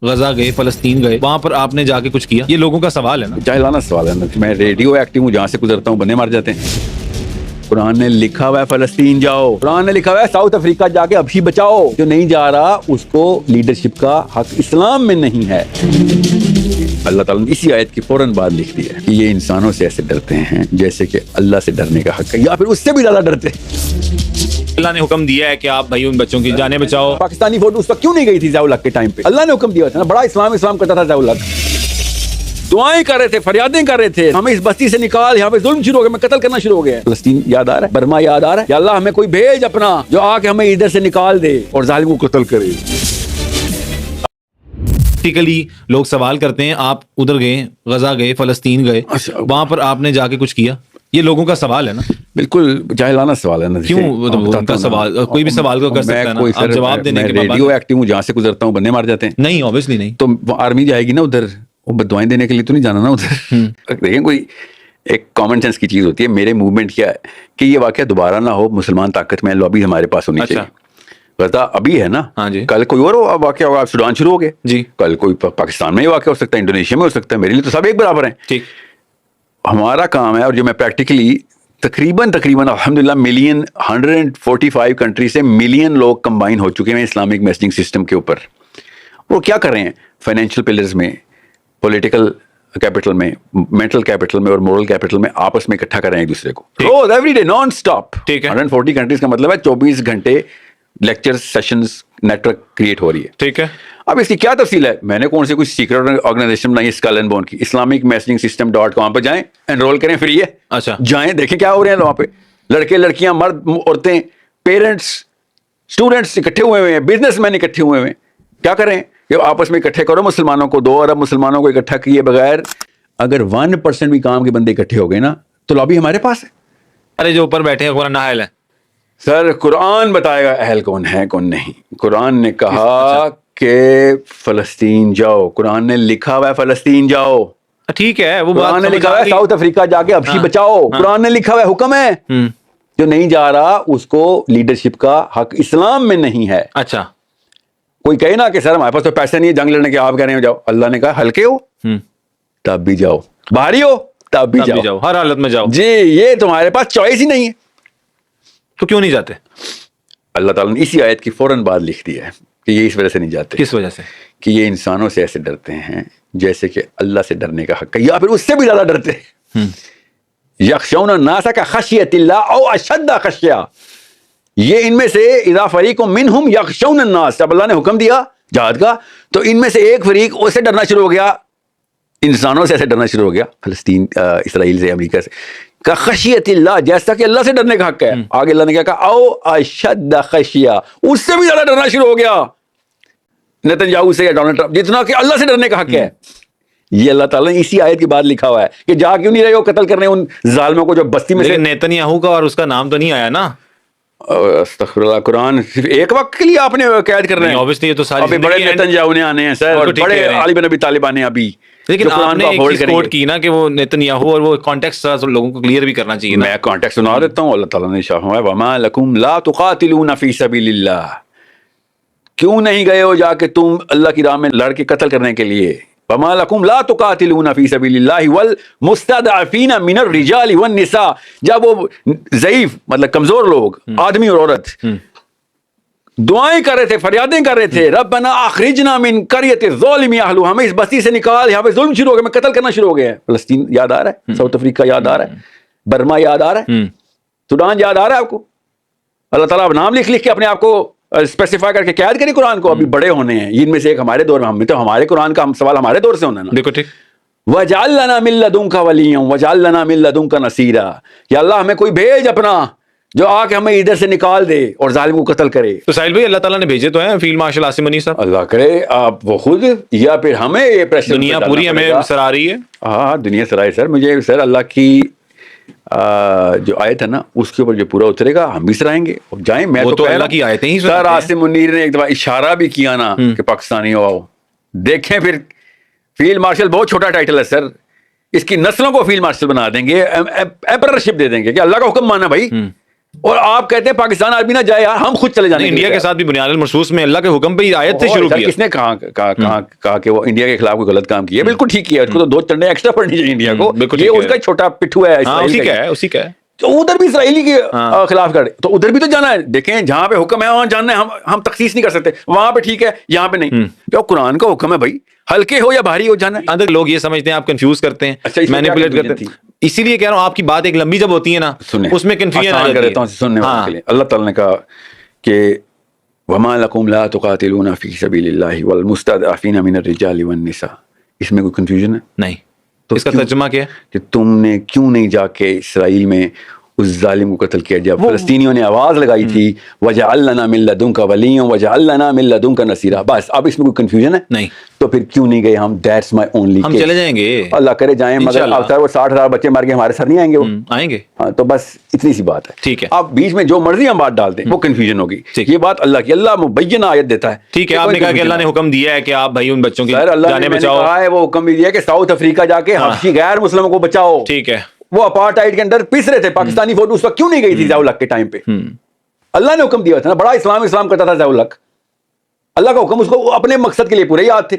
غزہ گئے، فلسطین گئے، وہاں پر آپ نے جا کے کچھ کیا؟ یہ لوگوں کا سوال ہے نا، جاہلانہ سوال ہے نا. میں ریڈیو ایکٹیو ہوں، جہاں سے گزرتا ہوں بندے مر جاتے ہیں. قرآن نے لکھا ہوا ہے فلسطین جاؤ، قرآن نے لکھا ہوا ہے ساؤتھ افریقہ جا کے ابھی بچاؤ. جو نہیں جا رہا اس کو لیڈرشپ کا حق اسلام میں نہیں ہے. اللہ تعالیٰ نے اسی آیت کی فوراً بعد لکھ دیا ہے کہ یہ انسانوں سے ایسے ڈرتے ہیں جیسے کہ اللہ سے ڈرنے کا حق ہے، یا پھر اس سے بھی زیادہ ڈرتے ہیں. اللہ نے حکم دیا ہے کہ آپ بھائی ان بچوں کی جانیں بچاؤ. پاکستانی فوٹو اس وقت کیوں نہیں گئی تھی ضیاء الحق کے ٹائم پہ؟ اللہ نے حکم دیا تھا نا، بڑا اسلام کرتا تھا ضیاء الحق. دعائیں کر رہے تھے، فریادیں کر رہے تھے، ہمیں اس بستی سے نکال، یہاں پہ ظلم شروع ہو گیا، میں قتل کرنا شروع ہو گیا. فلسطین یاد آ رہا ہے، برما یاد آ رہا ہے. یا اللہ ہمیں کوئی بھیج اپنا جو آ کے ہمیں ادھر سے نکال دے اور ظالم کو قتل کرے. پریکٹیکلی لوگ سوال کرتے ہیں، آپ ادھر گئے، غزہ گئے، فلسطین گئے، وہاں پر آپ نے جا کے کچھ کیا؟ یہ لوگوں کا سوال ہے نا. بالکل جاہلانہ سوال ہے نا. کیوں ان کا سوال کوئی بھی سوال کو کر سکتا ہے نا، آپ جواب دینے کے بعد. ریڈیو ایکٹیو ہوں، جہاں سے گزرتا ہوں بندے مر جاتے ہیں. نہیں اوبیسلی نہیں. تو آرمی جائے گی نا ادھر، وہ بدوائیں دینے کے لیے تو نہیں جانا نا ادھر. دیکھیں کوئی ایک کامن سینس کی چیز ہوتی ہے. میرے موومنٹ کیا ہے کہ یہ واقعہ دوبارہ نہ ہو. مسلمان طاقت میں لابی ہمارے پاس ہونی چاہیے. غزہ ابھی ہے نا، کل کوئی اور واقعہ ہوگا. سوڈان شروع ہو گئے جی، کل کوئی پاکستان میں ہی واقعہ ہو سکتا ہے، انڈونیشیا میں ہو سکتا ہے. میرے لیے تو سب ایک برابر ہیں. ٹھیک، ہمارا کام ہے، اور جو میں پریکٹیکلی تقریباً الحمدللہ 145 کنٹری سے ملین لوگ کمبائن ہو چکے ہیں اسلامک میسجنگ سسٹم کے اوپر. وہ کیا کر رہے ہیں؟ فائنینشیل پلرز میں، پولیٹیکل کیپٹل میں، مینٹل کیپٹل میں اور مورل کیپٹل میں آپس میں اکٹھا کر رہے ہیں ایک دوسرے کو روز every day non stop. 140 countries کا مطلب ہے 24 گھنٹے lecture sessions network create ہو رہی ہے. ٹھیک ہے، اب اس کی کیا تفصیل ہے؟ میں نے کون سی کوئی سیکرٹ آرگنائزیشن بنائی ہے اسکل اینڈ بون کی. اسلامک میسجنگ سسٹم .com پہ جائیں، انرول کریں، فری ہے. اچھا جائیں، دیکھیں کیا ہو رہے ہیں وہاں پہ. لڑکے لڑکیاں، مرد عورتیں، پیرنٹس، اسٹوڈنٹس اکٹھے ہوئے ہیں، بزنس مین اکٹھے ہوئے ہیں. کیا کریں کہ آپس میں اکٹھے کرو مسلمانوں کو. 2 ارب مسلمانوں کو اکٹھا کیے بغیر اگر 1% بھی کام کے بندے اکٹھے ہو گئے نا تو لابی ہمارے پاس ہے. ارے جو اوپر بیٹھے ہیں قرآن نااہل ہے. سر قرآن بتائے گا اہل کون ہے کون نہیں. قرآن نے کہا کہ فلسطین جاؤ، قرآن نے لکھا ہوا ہے فلسطین جاؤ. ٹھیک ہے، وہ قرآن نے لکھا ہوا ہے ساؤتھ افریقہ جا کے ابھی بچاؤ. قرآن نے لکھا ہوا ہے، حکم ہے. جو نہیں جا رہا اس کو لیڈرشپ کا حق اسلام میں نہیں ہے. اچھا، کوئی کہے نا کہ سر ہمارے پاس تو پیسے نہیں ہے جنگ لڑنے کے، آپ کہہ رہے ہو جاؤ. اللہ نے کہا ہلکے ہو تب بھی جاؤ، بھاری ہو تب بھی جاؤ، ہر حالت میں جاؤ. جی، یہ تمہارے پاس چوائس ہی نہیں ہے. تو کیوں نہیں جاتے؟ اللہ تعالیٰ نے اسی آیت کی فوراً بعد لکھ دیا ہے کہ یہ اس وجہ سے نہیں جاتے. کس وجہ سے؟ کہ یہ انسانوں سے ایسے ڈرتے ہیں جیسے کہ اللہ سے ڈرنے کا حق ہے، یا پھر اس سے بھی زیادہ ڈرتے ہیں. یخشون الناس کخشیۃ اللہ او اشد خشیہ. یہ ان میں سے اذا فریق منہم یخشون الناس، جب اللہ نے حکم دیا جہاد کا تو ان میں سے ایک فریق اس سے ڈرنا شروع ہو گیا، انسانوں سے ایسے ڈرنا شروع ہو گیا، فلسطین، اسرائیل سے، امریکہ سے. کا خشیت اللہ، جیسا کہ اللہ سے ڈرنے کا حق ہے. آگے اللہ نے کیا کہا؟ او اشد خشیہ، اس سے بھی زیادہ ڈرنا شروع ہو گیا نتن یاہو سے یا ڈونلڈ ٹرمپ، جتنا کہ اللہ سے ڈرنے کا حق ہے. یہ اللہ تعالیٰ نے اسی آیت کی بات لکھا ہوا ہے کہ جا کیوں نہیں رہے ہو قتل کرنے ان ظالموں کو جو بستی میں سے. نیتن یاہو کا اور اس کا نام تو نہیں آیا نا. استغفر اللہ، قرآن صرف ایک وقت کے لیے آپ نے قید کرنا ہے. obviously یہ تو ساری ابھی بڑے نیتن یاہو نے آنے ہیں سر، بڑے علی بن ابی طالب آنے ہیں ابھی. لیکن آپ نے ایک چیز کوٹ کی نا کہ وہ نیتن یاہو، اور وہ کانٹیکسٹ لوگوں کو کلیئر بھی کرنا چاہیے. میں کانٹیکسٹ سنا دیتا ہوں. اللہ تعالیٰ نے شاہ وما لکم لا تقاتلون فی سبیل اللہ، کیوں نہیں گئے ہو جا کے تم اللہ کی راہ میں لڑ کے قتل کرنے کے لیے. وما لکم لا تقاتلون فی سبیل اللہ والمستضعفین من الرجال والنساء. جب وہ ضعیف مطلب کمزور لوگ، آدمی اور عورت، دعائیں کر رہے تھے، فریادیں کر رہے تھے، ربنا اخرجنا من قریۃ الظالم اہلھا، ہمیں اس بستی سے نکال، یہاں پہ ظلم شروع ہو گیا، میں قتل کرنا شروع ہو گیا. فلسطین یاد آ رہا ہے، ساؤتھ افریقہ یاد آ رہا ہے، برما یاد آ رہا ہے، سوڈان یاد آ رہا ہے آپ کو. اللہ تعالیٰ اب نام لکھ کے اپنے آپ کو اسپیسیفائی کر کے قید کریں قرآن کو. ابھی بڑے ہونے ہیں ان میں سے ایک ہمارے دور میں، ہم تو ہمارے قرآن کا سوال ہمارے دور سے ہونا ہے نا. دیکھو ٹھیک، وَجْعَلْ لَنَا مِن لَّدُنكَ وَلِيًّا وَجْعَلْ لَنَا مِن لَّدُنكَ نَصِيرًا. یا اللہ ہمیں کوئی بھیج اپنا جو آ کے ہمیں ادھر سے نکال دے اور ظالم کو قتل کرے. تو ساحل بھائی اللہ تعالیٰ نے بھیجے تو ہیں فیلڈ مارشل عاصم منی صاحب. اللہ کرے آپ وہ خود یا پھر ہمیں یہ پریشر. دنیا پوری ہمیں سرا رہی ہے. ہاں دنیا سرائے سر. مجھے سر اللہ کی جو آیت ہے نا اس کے اوپر جو پورا اترے گا ہم بھی سرائیں گے اور جائیں. میں تو اللہ کی آیتیں ہی سر. عاصم منیر نے ایک دفعہ اشارہ بھی کیا نا کہ پاکستانی ہو آؤ دیکھیں. پھر فیلڈ مارشل بہت چھوٹا ٹائٹل ہے سر، اس کی نسلوں کو فیلڈ مارشل بنا دیں گے، ایمپررشپ دے دیں گے کہ اللہ کا حکم مانا بھائی. اور آپ کہتے ہیں پاکستان آرمی نہ جائے یار, ہم خود چلے جانے. انڈیا کے ساتھ بھی بنیاد المرصوص میں اللہ کے حکم پہ آیت سے شروع کیا. کس نے کہا کہ وہ انڈیا کے خلاف کوئی غلط کام کیا؟ بالکل ٹھیک کیا, اس کو تو 2 چنڈے ایکسٹرا پڑنی چاہیے انڈیا کو, یہ اس کا چھوٹا پٹھو ہے, اسی کا ہے. تو ادھر بھی اسرائیلی کے خلاف کر, تو ادھر بھی تو جانا ہے. دیکھیں جہاں پہ حکم ہے وہاں جانا ہے, ہم تخصیص نہیں کر سکتے, وہاں پہ ٹھیک ہے یہاں پہ نہیں. کیا قرآن کا حکم ہے بھائی, ہلکے ہو یا بھاری ہو جانا ہے. اندر لوگ یہ سمجھتے ہیں, آپ کنفیوز کرتے ہیں, مینیپولیٹ کرتے ہیں. اسی لیے کہہ رہا ہوں آپ کی بات ایک لمبی جب ہوتی ہے نا, اس میں کنفیوژن آ جاتی ہے. سننے والے کے لیے اللہ تعالیٰ نے کہا کہ وما لکم لا تقاتلون فی سبیل اللہ والمستضعفین من الرجال والنساء, اس میں کوئی کنفیوژن ہے نہیں. تو اس کا ترجمہ کیا ہے کہ تم نے کیوں نہیں جا کے اسرائیل میں اس ظالم کو قتل کیا؟ جب فلسطینیوں نے آواز لگائی تھی وَجَعَلْ لَنَا مِن لَّدُنكَ وَلِيًّا وَجَعَلْ لَنَا مِن لَّدُنكَ نَصِيرًا, بس اب اس میں کوئی کنفیوژن ہے نہیں. تو پھر کیوں نہیں گئے ہم؟ دیٹس مائی اونلی ہم چلے جائیں گے, اللہ کرے جائیں, مگر اب سر وہ 60,000 بچے مار کے ہمارے سر نہیں آئیں گے, وہ آئیں گے. ہاں تو بس اتنی سی بات ہے. ٹھیک ہے, آپ بیچ میں جو مرضی ہم بات ڈال دیں وہ کنفیوژن ہوگی. یہ بات اللہ کی, اللہ مبینہ آیت دیتا ہے. ٹھیک ہے, آپ نے کہا کہ اللہ نے حکم دیا ہے کہ آپ بھائی ان بچوں کی جانیں بچاؤ. اللہ نے وہ حکم بھی دیا کہ ساؤتھ افریقہ جا کے حبشی غیر مسلموں کو بچاؤ. ٹھیک ہے, وہ اپارٹائڈ کے اندر پس رہے تھے, پاکستانی فوج اس وقت کیوں نہیں گئی تھی ضیاء الحق کے ٹائم پہ؟ اللہ نے حکم دیا تھا نا, بڑا اسلام کرتا تھا ضیاء الحق, اللہ کا حکم اس کو اپنے مقصد کے لیے پورے یاد تھے,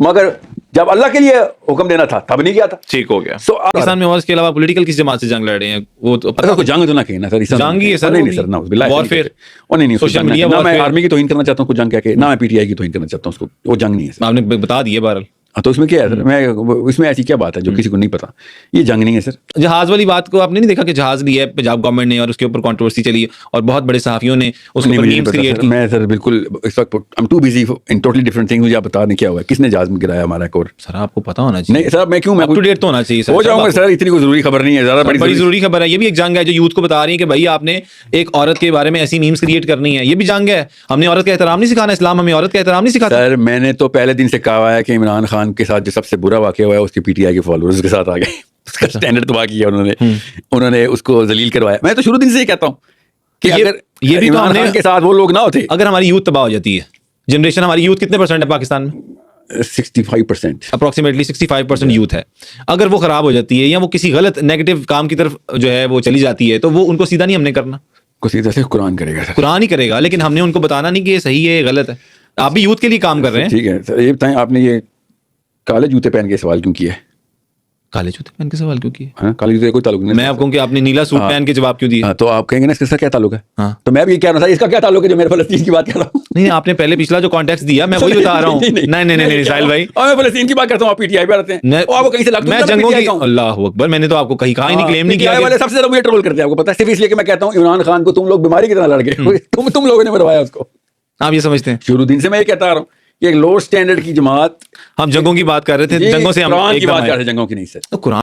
مگر جب اللہ کے لیے حکم دینا تھا تب نہیں کیا تھا. ٹھیک ہو گیا. پاکستان میں اور اس کے علاوہ پولیٹیکل کس جماعت سے جنگ لڑ رہے ہیں؟ وہ تو جنگ تو نہ کہنا سر, جنگ ہی ہے سر. نہیں سر, نہ وارفیئر, نہیں سوشل میڈیا. نہ میں آرمی کی توہین کرنا چاہتا ہوں کو جنگ کہہ کے, نہ میں پی ٹی آئی کی توہین کرنا چاہتا ہوں اس کو, وہ جنگ نہیں ہے. آپ نے بتا دیے بہرحال. تو اس میں کیا ہے سر, میں اس میں ایسی کیا بات ہے جو کسی کو نہیں پتا؟ یہ جنگ نہیں ہے سر. جہاز والی بات کو آپ نے نہیں دیکھا کہ جہاز لیا ہے پنجاب گورنمنٹ نے اور اس کے اوپر کنٹروورسی چلی اور بہت بڑے صحافیوں نے اس کو میمز کریٹ کی. میں سر بالکل اس وقت I'm too busy in totally different things. مجھے آپ بتا دیں کیا ہوا ہے, کس نے جہاز میں گرایا ہمارا ایک اور. سر آپ کو پتا ہونا چاہیے. نہیں سر, میں کیوں, میں اپ ٹو ڈیٹ تو ہونا چاہیے. ہو جاؤں گا سر, اتنی کوئی ضروری خبر نہیں ہے, زیادہ بڑی ضروری خبر ہے. یہ بھی ایک جنگ ہے جو یوتھ کو بتا رہی ہے کہ بھائی آپ نے ایک عورت کے بارے میں ایسی میمز کریٹ کرنی ہے. یہ بھی جنگ ہے. ہم نے عورت کا احترام نہیں سکھانا, اسلام ہمیں عورت کا احترام نہیں سکھاتا. سر میں نے تو پہلے دن سے کہا ہے کہ عمران خان کے ساتھ جو سب سے برا واقعہ ہوا ہے اس کے پی ٹی آئی کے فالوورز کے ساتھ آ گئے, اس کا اسٹینڈرڈ تباہ کیا انہوں نے اس کو ذلیل کروایا. میں تو شروع دن سے یہ کہتا ہوں کہ اگر یہ بھی عمران خان کے ساتھ وہ لوگ نہ ہوتے, اگر ہماری یوتھ تباہ ہو جاتی ہے, جنریشن ہماری یوتھ کتنے پرسنٹ ہے پاکستان میں؟ 65%, اپروکسیمیٹلی 65% یوتھ ہے. اگر وہ خراب ہو جاتی ہے یا وہ کسی غلط نیگیٹو کام کی طرف جو ہے وہ چلی جاتی ہے, تو وہ ان کو سیدھا نہیں ہم نے کرنا, کو سیدھا سے قرآن کرے گا. قرآن ہی کرے گا, لیکن ہم نے ان کو بتانا نہیں کہ یہ صحیح ہے, یہ غلط ہے. آپ بھی یوتھ کے لیے کام کر رہے ہیں. ٹھیک ہے سر, یہ بتائیں آپ نے یہ کالے جوتے پہن کے سوال کیوں کیا ہے؟ کالے جوتے پہن کے سوال کیوں کیے؟ ہاں, کالے جوتے کوئی تعلق نہیں. میں آپ کہوں کہ آپ نے نیلا سوٹ پہن کے جواب کیوں دیا؟ تو آپ کہیں گے نا اس کے ساتھ کیا تعلق ہے. ہاں, تو میں بھی یہ کہہ رہا تھا اس کا کیا تعلق ہے جو میرے فلسطین کی بات کر رہا ہوں. نہیں, آپ نے پہلے پچھلا جو کانٹیکسٹ دیا میں وہی بتا رہا ہوں. نہیں ساحل بھائی, اور میں فلسطین کی بات کرتا ہوں, آپ پی ٹی آئی پہ آتے ہیں, اور وہ کہیں سے لگتا ہے میں جنگوں کی. اللہ اکبر, میں نے تو آپ کو کہا ہی نہیں, کلیم نہیں کیا. والے سب سے زیادہ مجھے ٹرول کرتے ہیں, آپ کو پتا ہے, صرف اس لیے کہ میں کہتا ہوں عمران خان کو تم لوگ بیماری کی طرح لڑ گئے, تم لوگوں نے مروایا اس کو. آپ یہ سمجھتے ہیں؟ شروع دن سے میں یہ کہتا رہا ہوں کہ ایک لوور اسٹینڈرڈ کی جماعت. ہم جنگوں کی بات کر رہے تھے, جنگوں سے ہم قرآن کی بات کر رہے ہیں, جنگوں کی نہیں سر. قرآن